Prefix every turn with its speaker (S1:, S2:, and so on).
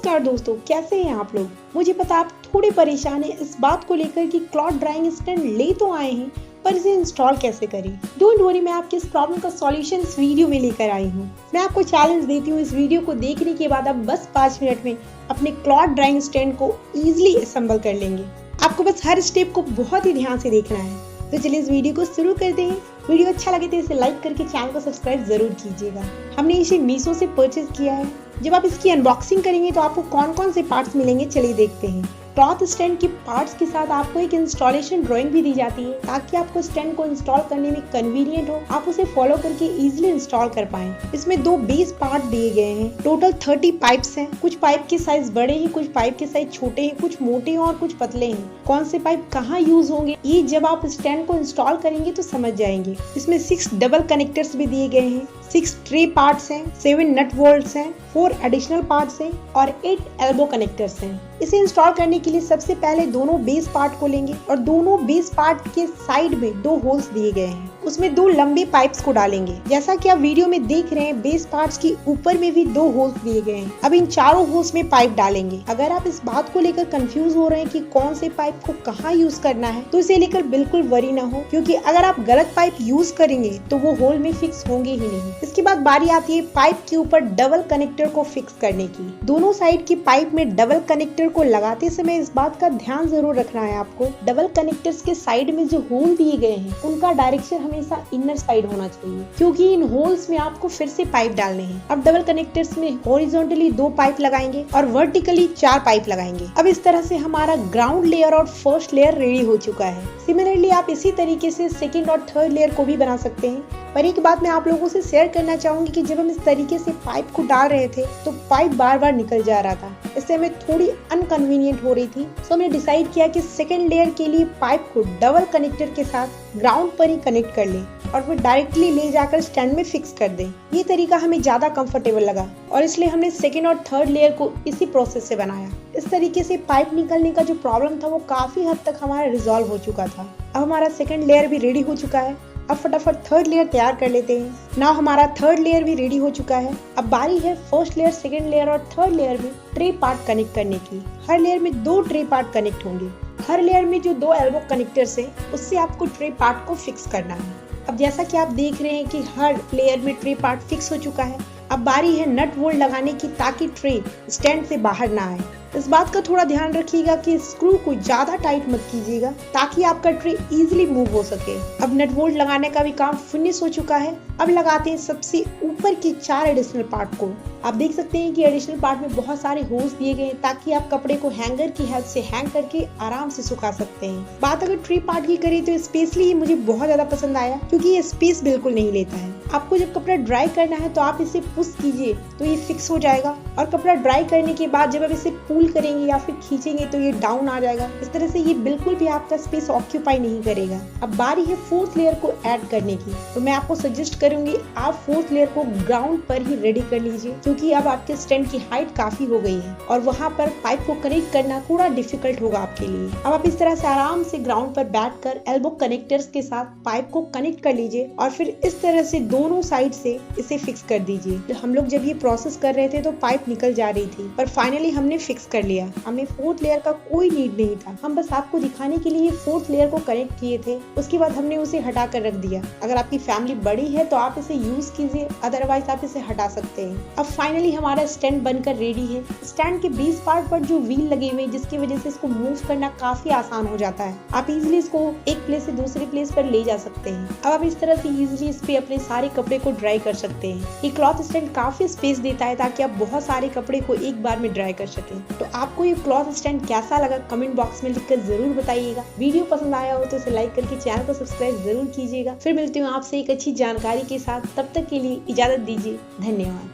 S1: नमस्कार दोस्तों, कैसे हैं आप लोग। मुझे पता आप थोड़े परेशान हैं इस बात को लेकर कि क्लॉथ ड्राइंग स्टैंड ले तो आए हैं पर इसे इंस्टॉल कैसे करें। डोंट वरी, मैं आपकी इस प्रॉब्लम का सॉल्यूशन इस वीडियो में लेकर आई हूँ। मैं आपको चैलेंज देती हूँ, इस वीडियो को देखने के बाद आप बस 5 मिनट में अपने क्लॉथ ड्राइंग स्टैंड को इजिली असेंबल कर लेंगे। आपको बस हर स्टेप को बहुत ही ध्यान से देखना है। तो चलिए इस वीडियो को शुरू करते हैं। वीडियो अच्छा लगे तो इसे लाइक करके चैनल को सब्सक्राइब जरूर कीजिएगा। हमने इसे मीशो से परचेज किया है। जब आप इसकी अनबॉक्सिंग करेंगे तो आपको कौन कौन से पार्ट्स मिलेंगे, चलिए देखते हैं। क्लॉथ स्टैंड के पार्ट्स के साथ आपको एक इंस्टॉलेशन ड्राइंग भी दी जाती है ताकि आपको स्टैंड को इंस्टॉल करने में कन्वीनियंट हो, आप उसे फॉलो करके इजीली इंस्टॉल कर पाएं। इसमें 2 बेस पार्ट दिए गए हैं। टोटल 30 पाइप्स हैं। कुछ पाइप के साइज बड़े हैं, कुछ पाइप के साइज छोटे हैं, कुछ मोटे हैं और कुछ पतले हैं। कौन से पाइप कहाँ यूज होंगे ये जब आप स्टैंड को इंस्टॉल करेंगे तो समझ जाएंगे। इसमें 6 डबल कनेक्टर्स भी दिए गए हैं, 6 ट्रे पार्ट्स हैं, 7 नट बोल्ट्स हैं, 4 एडिशनल पार्ट्स हैं और 8 एल्बो कनेक्टर्स हैं। इसे इंस्टॉल करने के लिए सबसे पहले दोनों बेस पार्ट को लेंगे और दोनों बेस पार्ट के साइड में 2 होल्स दिए गए हैं, उसमें 2 लंबे पाइप्स को डालेंगे। जैसा कि आप वीडियो में देख रहे हैं, बेस पार्ट्स के ऊपर में भी 2 होल्स दिए गए हैं। अब इन चारों होल्स में पाइप डालेंगे। अगर आप इस बात को लेकर कंफ्यूज हो रहे हैं कि कौन से पाइप को कहाँ यूज करना है तो इसे लेकर बिल्कुल वरी ना हो, क्योंकि अगर आप गलत पाइप यूज करेंगे तो वो होल में फिक्स होंगे ही नहीं। इसके बाद बारी आती है पाइप के ऊपर डबल कनेक्टर को फिक्स करने की। दोनों साइड की पाइप में डबल कनेक्टर को लगाते समय इस बात का ध्यान जरूर रखना है आपको। डबल कनेक्टर्स के साइड में जो होल दिए गए हैं उनका डायरेक्शन हमेशा इनर साइड होना चाहिए, क्योंकि इन होल्स में आपको फिर से पाइप डालने हैं। अब डबल कनेक्टर्स में हॉरिजॉन्टली 2 पाइप लगाएंगे और वर्टिकली 4 पाइप लगाएंगे। अब इस तरह से हमारा ग्राउंड लेयर और फर्स्ट लेयर रेडी हो चुका है। सिमिलरली आप इसी तरीके से सेकेंड और थर्ड लेयर को भी बना सकते हैं। पर एक बात मैं आप लोगों से शेयर करना चाहूंगी कि जब हम इस तरीके से पाइप को डाल रहे थे तो पाइप बार बार निकल जा रहा था। इससे हमें थोड़ी अनकन्वीनियंट हो रही थी। सो हमने डिसाइड किया कि सेकेंड लेयर के लिए पाइप को डबल कनेक्टर के साथ ग्राउंड पर ही कनेक्ट कर लें और फिर डायरेक्टली ले जाकर स्टैंड में फिक्स कर दें। ये तरीका हमें ज्यादा कंफर्टेबल लगा और इसलिए हमने सेकेंड और थर्ड लेयर को इसी प्रोसेस से बनाया। इस तरीके से पाइप निकलने का जो प्रॉब्लम था वो काफी हद तक हमारा रिजॉल्व हो चुका था। अब हमारा सेकेंड लेयर भी रेडी हो चुका है। अब फटाफट थर्ड लेयर तैयार कर लेते हैं। नाउ हमारा थर्ड लेयर भी रेडी हो चुका है। अब बारी है फर्स्ट लेयर, सेकेंड लेयर और थर्ड लेयर में ट्रे पार्ट कनेक्ट करने की। हर लेयर में 2 ट्रे पार्ट कनेक्ट होंगे। हर लेयर में जो 2 एल्बो कनेक्टर्स हैं उससे आपको ट्रे पार्ट को फिक्स करना है। अब जैसा कि आप देख रहे हैं कि हर लेयर में ट्रे पार्ट फिक्स हो चुका है। अब बारी है नट बोल्ट लगाने की ताकि ट्रे स्टैंड से बाहर ना आए। इस बात का थोड़ा ध्यान रखिएगा कि स्क्रू को ज्यादा टाइट मत कीजिएगा ताकि आपका ट्रे इजीली मूव हो सके। अब नट बोल्ट लगाने का भी काम फिनिश हो चुका है। अब लगाते हैं सबसे ऊपर के 4 एडिशनल पार्ट को। आप देख सकते हैं कि एडिशनल पार्ट में बहुत सारे होल्स दिए गए हैं ताकि आप कपड़े को हैंगर की हेल्प से हैंग करके आराम से सुखा सकते हैं। बात अगर ट्रे पार्ट की करें तो स्पेशली ये मुझे बहुत ज्यादा पसंद आया क्योंकि ये स्पेस बिल्कुल नहीं लेता है। आपको जब कपड़ा ड्राई करना है तो आप इसे पुश कीजिए तो ये फिक्स हो जाएगा और कपड़ा ड्राई करने के बाद जब आप इसे पुल करेंगे या फिर खींचेंगे तो ये डाउन आ जाएगा। इस तरह से ये बिल्कुल भी आपका स्पेस ऑक्यूपाई नहीं करेगा। अब बारी है 4th लेयर को ऐड करने की। तो मैं आपको सजेस्ट करूंगी आप 4th लेयर को ग्राउंड पर ही रेडी कर लीजिए, क्योंकि अब आपके स्टैंड की हाइट काफी हो गई है और वहाँ पर पाइप को कनेक्ट करना थोड़ा डिफिकल्ट होगा आपके लिए। अब आप इस तरह से आराम से ग्राउंड पर बैठकर एल्बो कनेक्टर्स के साथ पाइप को कनेक्ट कर लीजिए और फिर इस तरह से दोनों साइड से इसे फिक्स कर दीजिए। तो हम लोग जब ये प्रोसेस कर रहे थे तो पाइप निकल जा रही थी, पर फाइनली हमने फिक्स कर लिया। हमें 4th लेयर का कोई नीड नहीं था। हम बस आपको दिखाने के लिए 4th लेयर को कनेक्ट किए थे। उसके बाद हमने उसे हटा कर रख दिया। अगर आपकी फैमिली बड़ी है तो आप इसे यूज कीजिए, अदरवाइज आप इसे हटा सकते हैं। अब फाइनली हमारा स्टैंड बनकर रेडी है। स्टैंड के बेस पार्ट पर जो व्हील लगे हुए हैं जिसकी वजह से इसको मूव करना काफी आसान हो जाता है। आप इजिली इसको एक प्लेस से दूसरे प्लेस पर ले जा सकते हैं। अब आप इस तरह से इजिली इस पे अपने सारे कपड़े को ड्राई कर सकते हैं। ये क्लॉथ स्टैंड काफी स्पेस देता है ताकि आप बहुत सारे कपड़े को एक बार में ड्राई कर सकें। तो आपको ये क्लॉथ स्टैंड कैसा लगा कमेंट बॉक्स में लिखकर जरूर बताइएगा। वीडियो पसंद आया हो तो इसे लाइक करके चैनल को सब्सक्राइब जरूर कीजिएगा। फिर मिलती हूँ आपसे एक अच्छी जानकारी के साथ। तब तक के लिए इजाजत दीजिए। धन्यवाद।